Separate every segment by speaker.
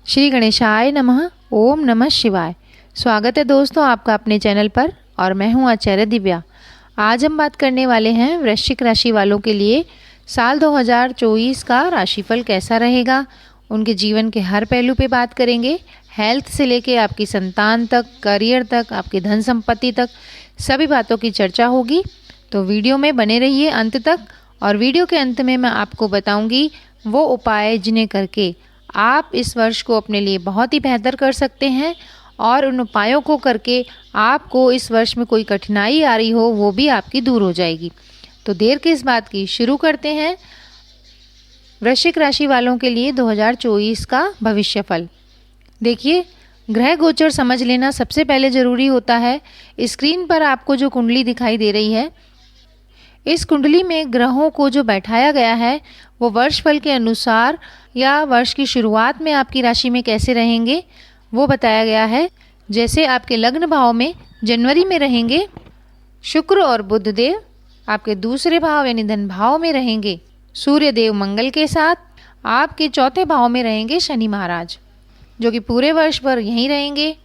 Speaker 1: श्री गणेशाय नमः। ओम नमः शिवाय। स्वागत है दोस्तों आपका अपने चैनल पर और मैं हूं आचार्य दिव्या। आज हम बात करने वाले हैं वृश्चिक राशि वालों के लिए साल 2024 का राशिफल कैसा रहेगा। उनके जीवन के हर पहलू पे बात करेंगे, हेल्थ से लेके आपकी संतान तक, करियर तक, आपकी धन संपत्ति तक, सभी बातों की चर्चा होगी। तो वीडियो में बने रहिए अंत तक। और वीडियो के अंत में मैं आपको बताऊंगी वो उपाय जिन्हें करके आप इस वर्ष को अपने लिए बहुत ही बेहतर कर सकते हैं और उन उपायों को करके आपको इस वर्ष में कोई कठिनाई आ रही हो वो भी आपकी दूर हो जाएगी। तो देर किस बात की, शुरू करते हैं वृश्चिक राशि वालों के लिए 2024 का भविष्यफल। देखिए, ग्रह गोचर समझ लेना सबसे पहले ज़रूरी होता है। स्क्रीन पर आपको जो कुंडली दिखाई दे रही है, इस कुंडली में ग्रहों को जो बैठाया गया है वो वर्षफल के अनुसार या वर्ष की शुरुआत में आपकी राशि में कैसे रहेंगे वो बताया गया है। जैसे आपके लग्न भाव में जनवरी में रहेंगे शुक्र और बुध देव, आपके दूसरे भाव यानी धन भाव में रहेंगे सूर्य देव मंगल के साथ, आपके चौथे भाव में रहेंगे शनि महाराज जो कि पूरे वर्ष भर यहीं रहेंगे,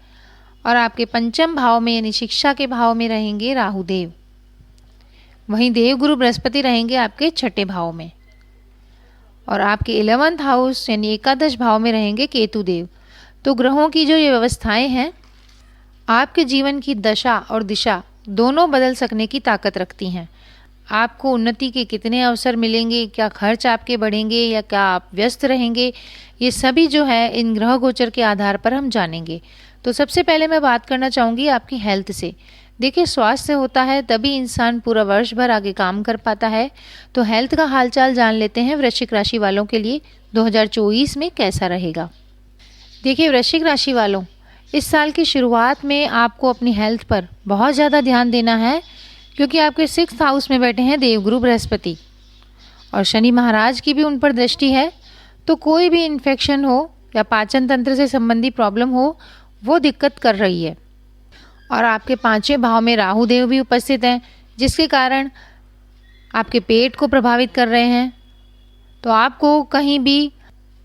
Speaker 1: और आपके पंचम भाव में यानी शिक्षा के भाव में रहेंगे राहु देव। वहीं देवगुरु बृहस्पति रहेंगे आपके छठे भाव में, और आपके 11th हाउस यानी एकादश भाव में रहेंगे केतु देव। तो ग्रहों की जो ये व्यवस्थाएं हैं आपके जीवन की दशा और दिशा दोनों बदल सकने की ताकत रखती हैं। आपको उन्नति के कितने अवसर मिलेंगे, क्या खर्च आपके बढ़ेंगे या क्या आप व्यस्त रहेंगे, ये सभी जो है इन ग्रह गोचर के आधार पर हम जानेंगे। तो सबसे पहले मैं बात करना चाहूँगी आपकी हेल्थ से। देखिए, स्वास्थ्य होता है तभी इंसान पूरा वर्ष भर आगे काम कर पाता है। तो हेल्थ का हालचाल जान लेते हैं वृश्चिक राशि वालों के लिए 2024 में कैसा रहेगा। देखिए वृश्चिक राशि वालों, इस साल की शुरुआत में आपको अपनी हेल्थ पर बहुत ज़्यादा ध्यान देना है, क्योंकि आपके 6th हाउस में बैठे हैं देवगुरु बृहस्पति और शनि महाराज की भी उन पर दृष्टि है। तो कोई भी इन्फेक्शन हो या पाचन तंत्र से संबंधी प्रॉब्लम हो वो दिक्कत कर रही है। और आपके 5वें भाव में राहु देव भी उपस्थित हैं, जिसके कारण आपके पेट को प्रभावित कर रहे हैं। तो आपको कहीं भी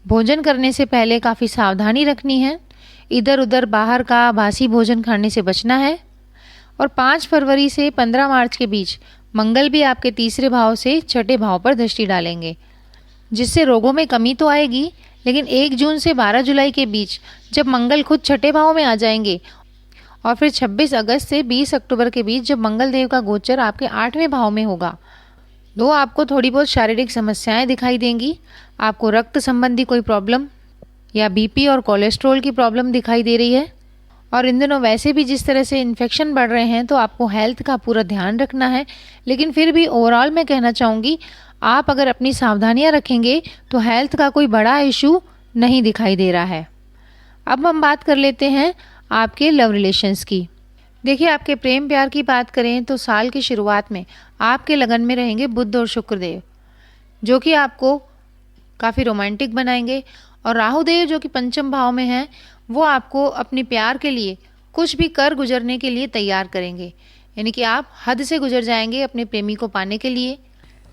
Speaker 1: भोजन करने से पहले काफ़ी सावधानी रखनी है। इधर उधर बाहर का बासी भोजन खाने से बचना है। और 5 फरवरी से 15 मार्च के बीच मंगल भी आपके तीसरे भाव से छठे भाव पर दृष्टि डालेंगे, जिससे रोगों में कमी तो आएगी, लेकिन 1 जून से 12 जुलाई के बीच जब मंगल खुद छठे भाव में आ जाएंगे और फिर 26 अगस्त से 20 अक्टूबर के बीच जब मंगल देव का गोचर आपके 8वें भाव में होगा, तो आपको थोड़ी बहुत शारीरिक समस्याएं दिखाई देंगी। आपको रक्त संबंधी कोई प्रॉब्लम या बीपी और कोलेस्ट्रॉल की प्रॉब्लम दिखाई दे रही है। और इन दिनों वैसे भी जिस तरह से इन्फेक्शन बढ़ रहे हैं, तो आपको हेल्थ का पूरा ध्यान रखना है। लेकिन फिर भी ओवरऑल मैं कहना चाहूँगी, आप अगर अपनी सावधानियाँ रखेंगे तो हेल्थ का कोई बड़ा इशू नहीं दिखाई दे रहा है। अब हम बात कर लेते हैं आपके लव रिलेशंस की। देखिए, आपके प्रेम प्यार की बात करें तो साल की शुरुआत में आपके लगन में रहेंगे बुध और शुक्र देव, जो कि आपको काफ़ी रोमांटिक बनाएंगे। और राहु देव जो कि पंचम भाव में हैं, वो आपको अपने प्यार के लिए कुछ भी कर गुजरने के लिए तैयार करेंगे। यानी कि आप हद से गुजर जाएंगे अपने प्रेमी को पाने के लिए।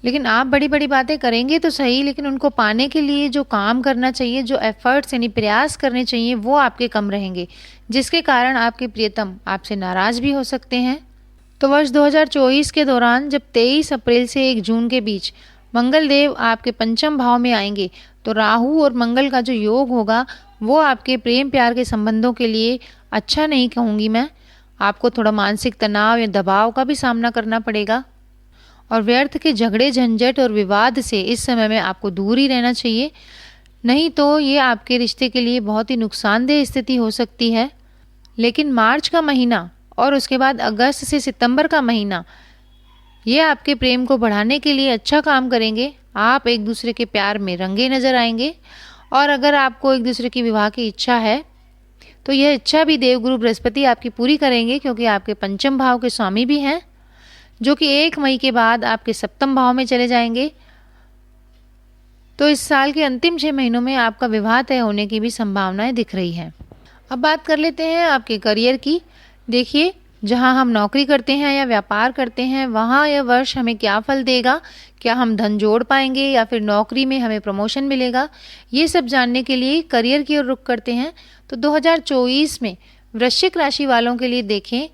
Speaker 1: लेकिन आप बड़ी बड़ी बातें करेंगे तो सही, लेकिन उनको पाने के लिए जो काम करना चाहिए, जो एफर्ट्स यानी प्रयास करने चाहिए, वो आपके कम रहेंगे, जिसके कारण आपके प्रियतम आपसे नाराज भी हो सकते हैं। तो वर्ष 2024 के दौरान जब 23 अप्रैल से 1 जून के बीच मंगल देव आपके पंचम भाव में आएंगे, तो राहु और मंगल का जो योग होगा वो आपके प्रेम प्यार के संबंधों के लिए अच्छा नहीं कहूँगी मैं। आपको थोड़ा मानसिक तनाव या दबाव का भी सामना करना पड़ेगा। और व्यर्थ के झगड़े झंझट और विवाद से इस समय में आपको दूर ही रहना चाहिए, नहीं तो ये आपके रिश्ते के लिए बहुत ही नुकसानदेह स्थिति हो सकती है। लेकिन मार्च का महीना और उसके बाद अगस्त से सितंबर का महीना ये आपके प्रेम को बढ़ाने के लिए अच्छा काम करेंगे। आप एक दूसरे के प्यार में रंगे नजर आएंगे। और अगर आपको एक दूसरे की विवाह की इच्छा है तो यह इच्छा भी देवगुरु बृहस्पति आपकी पूरी करेंगे, क्योंकि आपके पंचम भाव के स्वामी भी हैं, जो कि 1 मई के बाद आपके सप्तम भाव में चले जाएंगे। तो इस साल के अंतिम 6 महीनों में आपका विवाह तय होने की भी संभावनाएं दिख रही हैं। अब बात कर लेते हैं आपके करियर की। देखिए, जहां हम नौकरी करते हैं या व्यापार करते हैं वहां यह वर्ष हमें क्या फल देगा, क्या हम धन जोड़ पाएंगे या फिर नौकरी में हमें प्रमोशन मिलेगा, ये सब जानने के लिए करियर की ओर रुख करते हैं। तो 2024 में वृश्चिक राशि वालों के लिए देखें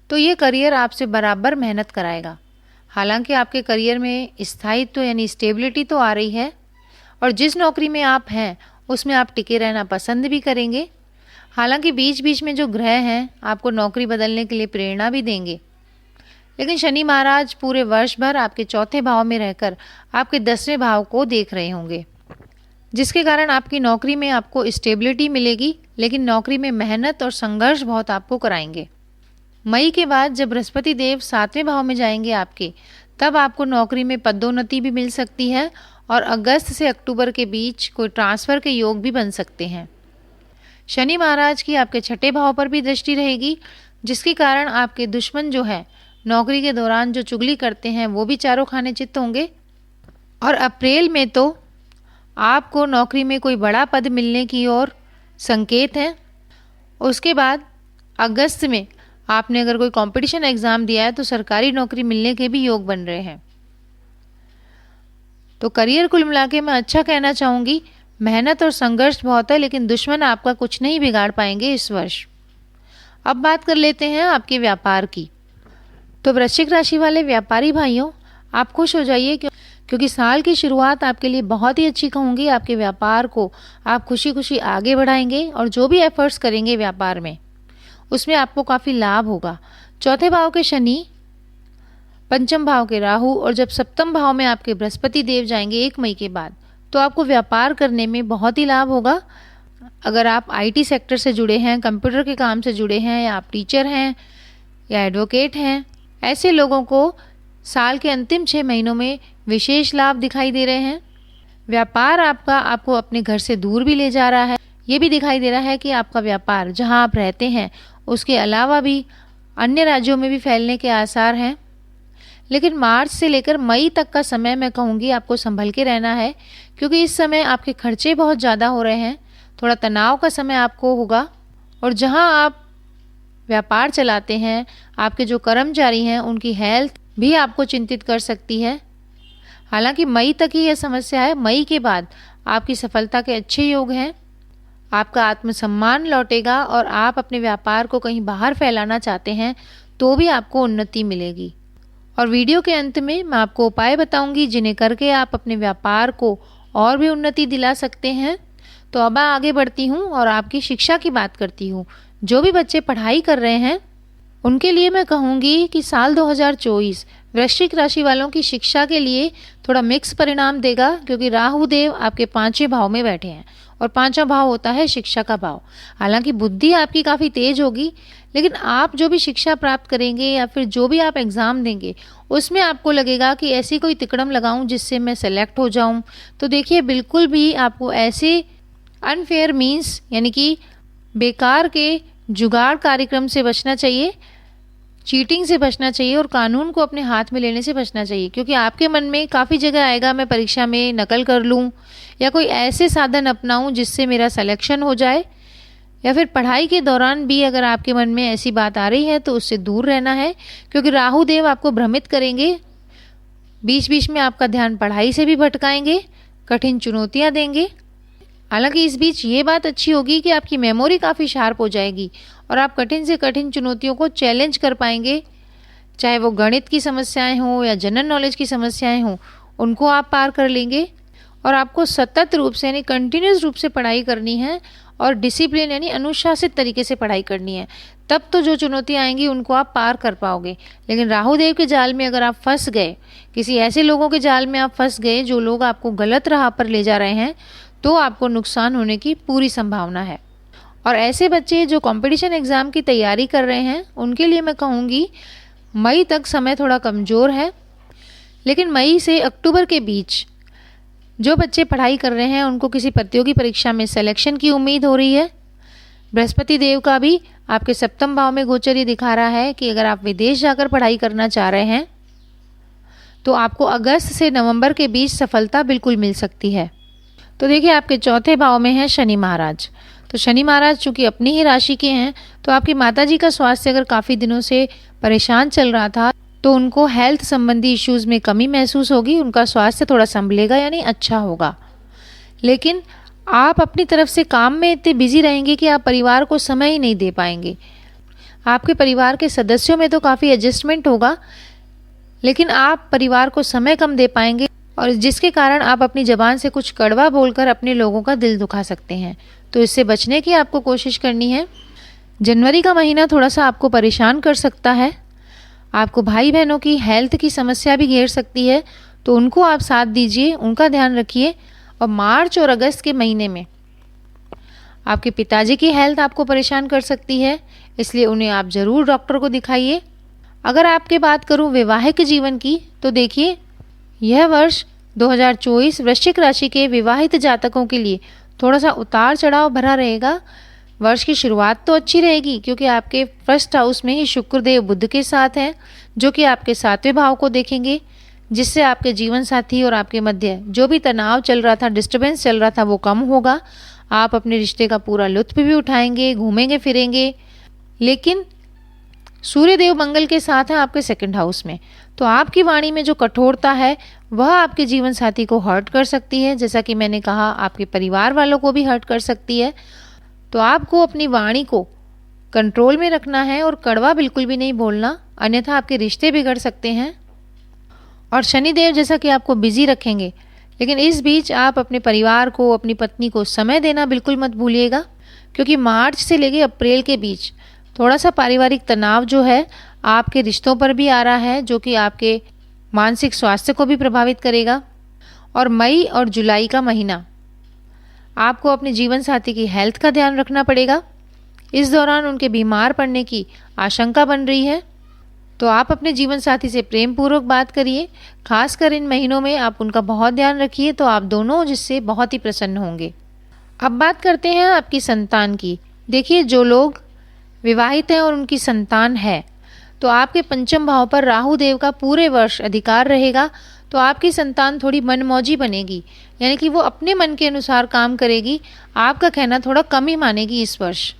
Speaker 1: तो ये करियर आपसे बराबर मेहनत कराएगा। हालांकि आपके करियर में स्थायित्व यानी स्टेबिलिटी तो आ रही है और जिस नौकरी में आप हैं उसमें आप टिके रहना पसंद भी करेंगे। हालांकि बीच बीच में जो ग्रह हैं आपको नौकरी बदलने के लिए प्रेरणा भी देंगे, लेकिन शनि महाराज पूरे वर्ष भर आपके चौथे भाव में रहकर आपके 10वें भाव को देख रहे होंगे, जिसके कारण आपकी नौकरी में आपको स्टेबिलिटी मिलेगी, लेकिन नौकरी में मेहनत और संघर्ष बहुत आपको कराएंगे। मई के बाद जब बृहस्पति देव 7वें भाव में जाएंगे आपके, तब आपको नौकरी में पदोन्नति भी मिल सकती है और अगस्त से अक्टूबर के बीच कोई ट्रांसफ़र के योग भी बन सकते हैं। शनि महाराज की आपके 6ठे भाव पर भी दृष्टि रहेगी, जिसके कारण आपके दुश्मन जो है नौकरी के दौरान जो चुगली करते हैं वो भी चारों खाने चित्त होंगे। और अप्रैल में तो आपको नौकरी में कोई बड़ा पद मिलने की ओर संकेत है। उसके बाद अगस्त में आपने अगर कोई कंपटीशन एग्ज़ाम दिया है तो सरकारी नौकरी मिलने के भी योग बन रहे हैं। तो करियर कुल मिला के मैं अच्छा कहना चाहूँगी, मेहनत और संघर्ष बहुत है, लेकिन दुश्मन आपका कुछ नहीं बिगाड़ पाएंगे इस वर्ष। अब बात कर लेते हैं आपके व्यापार की। तो वृश्चिक राशि वाले व्यापारी भाइयों, आप खुश हो जाइए क्योंकि साल की शुरुआत आपके लिए बहुत ही अच्छी कहूँगी। आपके व्यापार को आप खुशी खुशी आगे बढ़ाएंगे और जो भी एफर्ट्स करेंगे व्यापार में उसमें आपको काफ़ी लाभ होगा। चौथे भाव के शनि, पंचम भाव के राहु और जब सप्तम भाव में आपके बृहस्पति देव जाएंगे 1 मई के बाद, तो आपको व्यापार करने में बहुत ही लाभ होगा। अगर आप आईटी सेक्टर से जुड़े हैं, कंप्यूटर के काम से जुड़े हैं, या आप टीचर हैं या एडवोकेट हैं, ऐसे लोगों को साल के अंतिम 6 महीनों में विशेष लाभ दिखाई दे रहे हैं। व्यापार आपको अपने घर से दूर भी ले जा रहा है। ये भी दिखाई दे रहा है कि आपका व्यापार जहां आप रहते हैं उसके अलावा भी अन्य राज्यों में भी फैलने के आसार हैं। लेकिन मार्च से लेकर मई तक का समय मैं कहूँगी आपको संभल के रहना है, क्योंकि इस समय आपके खर्चे बहुत ज़्यादा हो रहे हैं। थोड़ा तनाव का समय आपको होगा और जहां आप व्यापार चलाते हैं आपके जो कर्मचारी हैं उनकी हेल्थ भी आपको चिंतित कर सकती है। हालांकि मई तक ही यह समस्या है, मई के बाद आपकी सफलता के अच्छे योग हैं। आपका आत्मसम्मान लौटेगा और आप अपने व्यापार को कहीं बाहर फैलाना चाहते हैं तो भी आपको उन्नति मिलेगी। और वीडियो के अंत में मैं आपको उपाय बताऊंगी जिन्हें करके आप अपने व्यापार को और भी उन्नति दिला सकते हैं। तो अब मैं आगे बढ़ती हूँ और आपकी शिक्षा की बात करती हूँ। जो भी बच्चे पढ़ाई कर रहे हैं उनके लिए मैं कहूँगी कि साल 2024 वृश्चिक राशि वालों की शिक्षा के लिए थोड़ा मिक्स परिणाम देगा, क्योंकि राहु देव आपके 5वें भाव में बैठे हैं और 5वां भाव होता है शिक्षा का भाव। हालांकि बुद्धि आपकी काफ़ी तेज होगी, लेकिन आप जो भी शिक्षा प्राप्त करेंगे या फिर जो भी आप एग्ज़ाम देंगे उसमें आपको लगेगा कि ऐसी कोई तिकड़म लगाऊं जिससे मैं सेलेक्ट हो जाऊं। तो देखिए, बिल्कुल भी आपको ऐसे अनफेयर मीन्स यानी कि बेकार के जुगाड़ कार्यक्रम से बचना चाहिए, चीटिंग से बचना चाहिए और कानून को अपने हाथ में लेने से बचना चाहिए। क्योंकि आपके मन में काफ़ी जगह आएगा मैं परीक्षा में नकल कर लूँ या कोई ऐसे साधन अपनाऊं जिससे मेरा सिलेक्शन हो जाए, या फिर पढ़ाई के दौरान भी अगर आपके मन में ऐसी बात आ रही है तो उससे दूर रहना है, क्योंकि राहु देव आपको भ्रमित करेंगे। बीच बीच में आपका ध्यान पढ़ाई से भी भटकाएंगे, कठिन चुनौतियाँ देंगे। हालांकि इस बीच ये बात अच्छी होगी कि आपकी मेमोरी काफ़ी शार्प हो जाएगी और आप कठिन से कठिन चुनौतियों को चैलेंज कर पाएंगे। चाहे वो गणित की समस्याएं हों या जनरल नॉलेज की समस्याएं हों, उनको आप पार कर लेंगे। और आपको सतत रूप से यानी कंटिन्यूस रूप से पढ़ाई करनी है और डिसिप्लिन यानी अनुशासित तरीके से पढ़ाई करनी है, तब तो जो चुनौतियाँ आएंगी उनको आप पार कर पाओगे। लेकिन राहु देव के जाल में अगर आप फंस गए, किसी ऐसे लोगों के जाल में आप फंस गए जो लोग आपको गलत राह पर ले जा रहे हैं, तो आपको नुकसान होने की पूरी संभावना है। और ऐसे बच्चे जो कंपटीशन एग्ज़ाम की तैयारी कर रहे हैं उनके लिए मैं कहूँगी मई तक समय थोड़ा कमज़ोर है, लेकिन मई से अक्टूबर के बीच जो बच्चे पढ़ाई कर रहे हैं उनको किसी प्रतियोगी परीक्षा में सिलेक्शन की उम्मीद हो रही है। बृहस्पति देव का भी आपके सप्तम भाव में गोचर ये दिखा रहा है कि अगर आप विदेश जाकर पढ़ाई करना चाह रहे हैं तो आपको अगस्त से नवंबर के बीच सफलता बिल्कुल मिल सकती है। तो देखिए, आपके चौथे भाव में है शनि महाराज। तो शनि महाराज चूंकि अपनी ही राशि के हैं, तो आपकी माताजी का स्वास्थ्य अगर काफ़ी दिनों से परेशान चल रहा था तो उनको हेल्थ संबंधी इश्यूज़ में कमी महसूस होगी, उनका स्वास्थ्य थोड़ा संभलेगा यानी अच्छा होगा। लेकिन आप अपनी तरफ से काम में इतने बिजी रहेंगे कि आप परिवार को समय ही नहीं दे पाएंगे। आपके परिवार के सदस्यों में तो काफ़ी एडजस्टमेंट होगा, लेकिन आप परिवार को समय कम दे पाएंगे और जिसके कारण आप अपनी ज़बान से कुछ कड़वा बोलकर अपने लोगों का दिल दुखा सकते हैं। तो इससे बचने की आपको कोशिश करनी है। जनवरी का महीना थोड़ा सा आपको परेशान कर सकता है। आपको भाई बहनों की हेल्थ की समस्या भी घेर सकती है, तो उनको आप साथ दीजिए, उनका ध्यान रखिए। और मार्च और अगस्त के महीने में आपके पिताजी की हेल्थ आपको परेशान कर सकती है, इसलिए उन्हें आप ज़रूर डॉक्टर को दिखाइए। अगर आपके बात करूं वैवाहिक जीवन की, तो देखिए यह वर्ष 2024 वृश्चिक राशि के विवाहित जातकों के लिए थोड़ा सा उतार चढ़ाव भरा रहेगा। वर्ष की शुरुआत तो अच्छी रहेगी क्योंकि आपके फर्स्ट हाउस में ही शुक्रदेव बुध के साथ हैं, जो कि आपके 7वें भाव को देखेंगे, जिससे आपके जीवन साथी और आपके मध्य जो भी तनाव चल रहा था, डिस्टर्बेंस चल रहा था, वो कम होगा। आप अपने रिश्ते का पूरा लुत्फ भी उठाएंगे, घूमेंगे फिरेंगे। लेकिन सूर्यदेव मंगल के साथ है आपके 2nd हाउस में, तो आपकी वाणी में जो कठोरता है वह आपके जीवन साथी को हर्ट कर सकती है। जैसा कि मैंने कहा, आपके परिवार वालों को भी हर्ट कर सकती है। तो आपको अपनी वाणी को कंट्रोल में रखना है और कड़वा बिल्कुल भी नहीं बोलना, अन्यथा आपके रिश्ते बिगड़ सकते हैं। और शनिदेव जैसा कि आपको बिजी रखेंगे, लेकिन इस बीच आप अपने परिवार को, अपनी पत्नी को समय देना बिल्कुल मत भूलिएगा, क्योंकि मार्च से लेकर अप्रैल के बीच थोड़ा सा पारिवारिक तनाव जो है आपके रिश्तों पर भी आ रहा है, जो कि आपके मानसिक स्वास्थ्य को भी प्रभावित करेगा। और मई और जुलाई का महीना आपको अपने जीवन साथी की हेल्थ का ध्यान रखना पड़ेगा। इस दौरान उनके बीमार पड़ने की आशंका बन रही है, तो आप अपने जीवन साथी से प्रेम पूर्वक बात करिए। खासकर इन महीनों में आप उनका बहुत ध्यान रखिए, तो आप दोनों जिससे बहुत ही प्रसन्न होंगे। अब बात करते हैं आपकी संतान की। देखिए, जो लोग विवाहित हैं और उनकी संतान है, तो आपके 5वें भाव पर राहु देव का पूरे वर्ष अधिकार रहेगा, तो आपकी संतान थोड़ी मनमौजी बनेगी, यानी कि वो अपने मन के अनुसार काम करेगी, आपका कहना थोड़ा कम ही मानेगी इस वर्ष।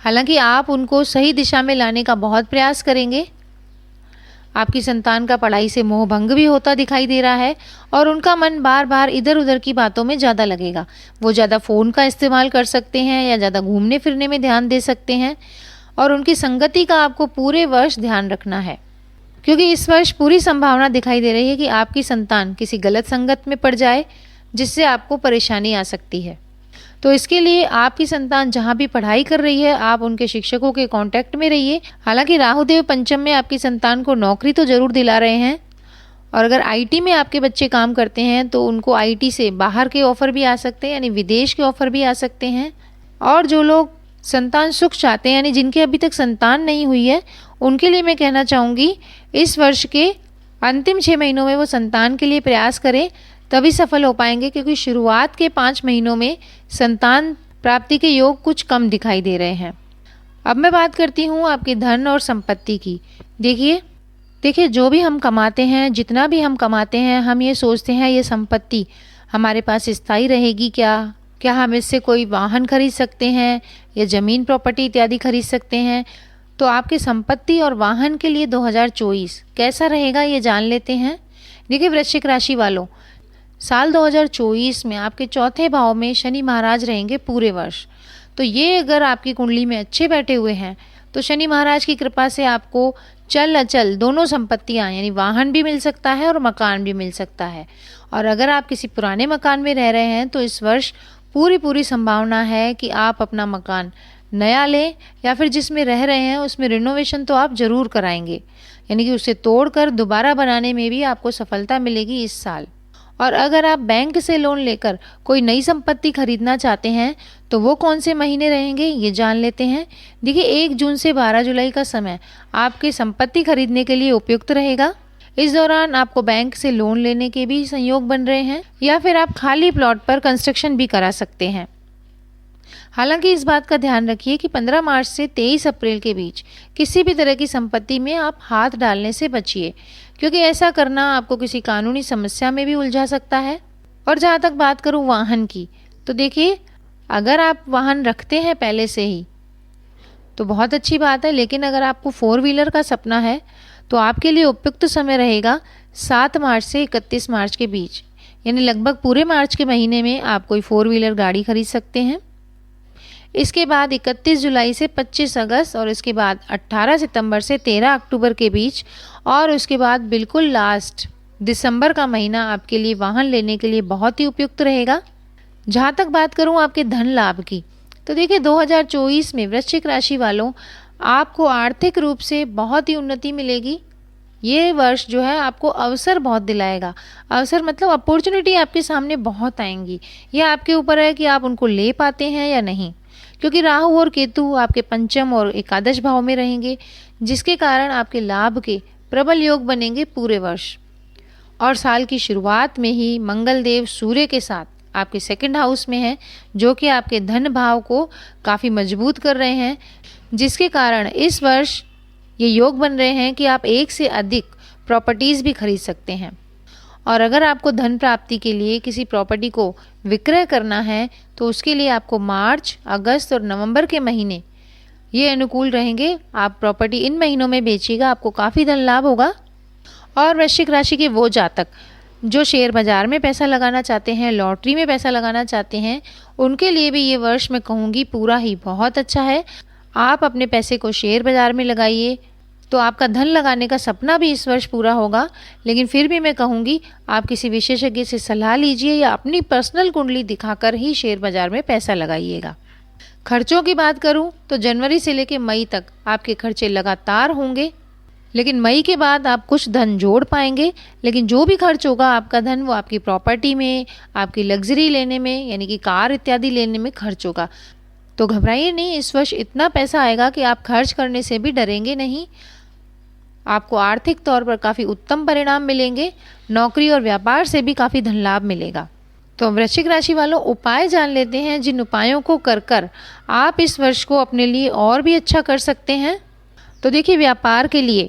Speaker 1: हालांकि आप उनको सही दिशा में लाने का बहुत प्रयास करेंगे। आपकी संतान का पढ़ाई से मोह भंग भी होता दिखाई दे रहा है और उनका मन बार बार इधर उधर की बातों में ज़्यादा लगेगा। वो ज़्यादा फ़ोन का इस्तेमाल कर सकते हैं या ज़्यादा घूमने फिरने में ध्यान दे सकते हैं, और उनकी संगति का आपको पूरे वर्ष ध्यान रखना है, क्योंकि इस वर्ष पूरी संभावना दिखाई दे रही है कि आपकी संतान किसी गलत संगत में पड़ जाए, जिससे आपको परेशानी आ सकती है। तो इसके लिए आपकी संतान जहाँ भी पढ़ाई कर रही है, आप उनके शिक्षकों के कांटेक्ट में रहिए। हालांकि राहुदेव पंचम में आपकी संतान को नौकरी तो जरूर दिला रहे हैं, और अगर आईटी में आपके बच्चे काम करते हैं तो उनको आईटी से बाहर के ऑफर भी आ सकते हैं, यानी विदेश के ऑफर भी आ सकते हैं। और जो लोग संतान सुख चाहते हैं, यानी जिनके अभी तक संतान नहीं हुई है, उनके लिए मैं कहना चाहूँगी इस वर्ष के अंतिम 6 महीनों में वो संतान के लिए प्रयास करें, तभी सफल हो पाएंगे, क्योंकि शुरुआत के 5 महीनों में संतान प्राप्ति के योग कुछ कम दिखाई दे रहे हैं। अब मैं बात करती हूँ आपके धन और संपत्ति की। देखिए जो भी हम कमाते हैं, जितना भी हम कमाते हैं, हम ये सोचते हैं ये संपत्ति हमारे पास स्थायी रहेगी क्या हम इससे कोई वाहन खरीद सकते हैं या ज़मीन प्रॉपर्टी इत्यादि खरीद सकते हैं। तो आपकी संपत्ति और वाहन के लिए 2024 कैसा रहेगा ये जान लेते हैं। देखिए वृश्चिक राशि वालों, साल 2024 में आपके 4थे भाव में शनि महाराज रहेंगे पूरे वर्ष। तो ये अगर आपकी कुंडली में अच्छे बैठे हुए हैं तो शनि महाराज की कृपा से आपको चल अचल दोनों संपत्तियां, यानी वाहन भी मिल सकता है और मकान भी मिल सकता है। और अगर आप किसी पुराने मकान में रह रहे हैं तो इस वर्ष पूरी संभावना है कि आप अपना मकान नया लें, या फिर जिसमें रह रहे हैं उसमें रिनोवेशन तो आप ज़रूर कराएंगे, यानी कि उसे तोड़कर दोबारा बनाने में भी आपको सफलता मिलेगी इस साल। और अगर आप बैंक से लोन लेकर कोई नई संपत्ति खरीदना चाहते हैं तो वो कौन से महीने रहेंगे ये जान लेते हैं। देखिए 1 जून से 12 जुलाई का समय आपके संपत्ति खरीदने के लिए उपयुक्त रहेगा। इस दौरान आपको बैंक से लोन लेने के भी संयोग बन रहे हैं, या फिर आप खाली प्लॉट पर कंस्ट्रक्शन भी करा सकते हैं। हालांकि इस बात का ध्यान रखिए कि 15 मार्च से 23 अप्रैल के बीच किसी भी तरह की संपत्ति में आप हाथ डालने से बचिए, क्योंकि ऐसा करना आपको किसी कानूनी समस्या में भी उलझा सकता है। और जहाँ तक बात करूँ वाहन की, तो देखिए अगर आप वाहन रखते हैं पहले से ही तो बहुत अच्छी बात है, लेकिन अगर आपको 4 व्हीलर का सपना है तो आपके लिए उपयुक्त समय रहेगा 7 मार्च से 31 मार्च के बीच, यानी लगभग पूरे मार्च के महीने में आप कोई 4 व्हीलर गाड़ी खरीद सकते हैं। इसके बाद 31 जुलाई से 25 अगस्त और इसके बाद 18 सितंबर से 13 अक्टूबर के बीच और उसके बाद बिल्कुल लास्ट दिसंबर का महीना आपके लिए वाहन लेने के लिए बहुत ही उपयुक्त रहेगा। जहाँ तक बात करूँ आपके धन लाभ की, तो देखिए 2024 में वृश्चिक राशि वालों आपको आर्थिक रूप से बहुत ही उन्नति मिलेगी। ये वर्ष जो है आपको अवसर बहुत दिलाएगा। अवसर मतलब अपॉर्चुनिटी आपके सामने बहुत आएंगी। यह आपके ऊपर है कि आप उनको ले पाते हैं या नहीं, क्योंकि राहु और केतु आपके पंचम और एकादश भाव में रहेंगे, जिसके कारण आपके लाभ के प्रबल योग बनेंगे पूरे वर्ष। और साल की शुरुआत में ही मंगल देव सूर्य के साथ आपके सेकंड हाउस में हैं, जो कि आपके धन भाव को काफ़ी मजबूत कर रहे हैं, जिसके कारण इस वर्ष ये योग बन रहे हैं कि आप एक से अधिक प्रॉपर्टीज़ भी खरीद सकते हैं। और अगर आपको धन प्राप्ति के लिए किसी प्रॉपर्टी को विक्रय करना है तो उसके लिए आपको मार्च, अगस्त और नवंबर के महीने ये अनुकूल रहेंगे। आप प्रॉपर्टी इन महीनों में बेचिएगा, आपको काफ़ी धन लाभ होगा। और वृश्चिक राशि के वो जातक जो शेयर बाज़ार में पैसा लगाना चाहते हैं, लॉटरी में पैसा लगाना चाहते हैं, उनके लिए भी ये वर्ष मैं कहूँगी पूरा ही बहुत अच्छा है। आप अपने पैसे को शेयर बाज़ार में लगाइए तो आपका धन लगाने का सपना भी इस वर्ष पूरा होगा। लेकिन फिर भी मैं कहूँगी आप किसी विशेषज्ञ से सलाह लीजिए या अपनी पर्सनल कुंडली दिखाकर ही शेयर बाज़ार में पैसा लगाइएगा। खर्चों की बात करूँ तो जनवरी से लेकर मई तक आपके खर्चे लगातार होंगे, लेकिन मई के बाद आप कुछ धन जोड़ पाएंगे। लेकिन जो भी खर्च होगा आपका धन वो आपकी प्रॉपर्टी में, आपकी लग्जरी लेने में यानी कि कार इत्यादि लेने में खर्च होगा। तो घबराइए नहीं, इस वर्ष इतना पैसा आएगा कि आप खर्च करने से भी डरेंगे नहीं। आपको आर्थिक तौर पर काफ़ी उत्तम परिणाम मिलेंगे। नौकरी और व्यापार से भी काफ़ी धन लाभ मिलेगा। तो वृश्चिक राशि वालों उपाय जान लेते हैं, जिन उपायों को कर आप इस वर्ष को अपने लिए और भी अच्छा कर सकते हैं। तो देखिए व्यापार के लिए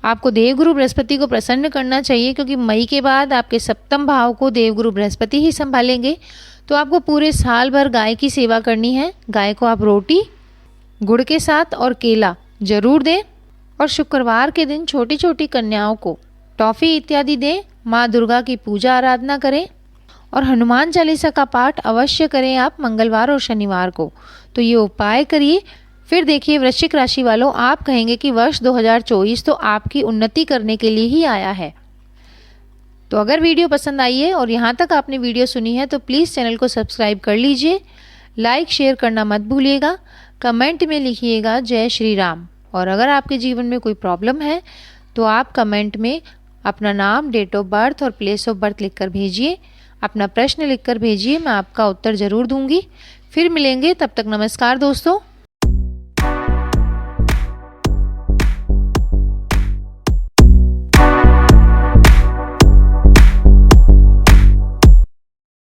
Speaker 1: आपको देवगुरु बृहस्पति को प्रसन्न करना चाहिए, क्योंकि मई के बाद आपके सप्तम भाव को देवगुरु बृहस्पति ही संभालेंगे। तो आपको पूरे साल भर गाय की सेवा करनी है। गाय को आप रोटी गुड़ के साथ और केला जरूर दें और शुक्रवार के दिन छोटी छोटी कन्याओं को टॉफ़ी इत्यादि दें। माँ दुर्गा की पूजा आराधना करें और हनुमान चालीसा का पाठ अवश्य करें आप मंगलवार और शनिवार को। तो ये उपाय करिए, फिर देखिए वृश्चिक राशि वालों आप कहेंगे कि वर्ष 2024 तो आपकी उन्नति करने के लिए ही आया है। तो अगर वीडियो पसंद आई है और यहाँ तक आपने वीडियो सुनी है तो प्लीज़ चैनल को सब्सक्राइब कर लीजिए, लाइक शेयर करना मत भूलिएगा, कमेंट में लिखिएगा जय श्री राम। और अगर आपके जीवन में कोई प्रॉब्लम है तो आप कमेंट में अपना नाम, डेट ऑफ बर्थ और प्लेस ऑफ बर्थ लिखकर भेजिए। अपना प्रश्न लिखकर भेजिए, मैं आपका उत्तर ज़रूर दूंगी। फिर मिलेंगे, तब तक नमस्कार दोस्तों।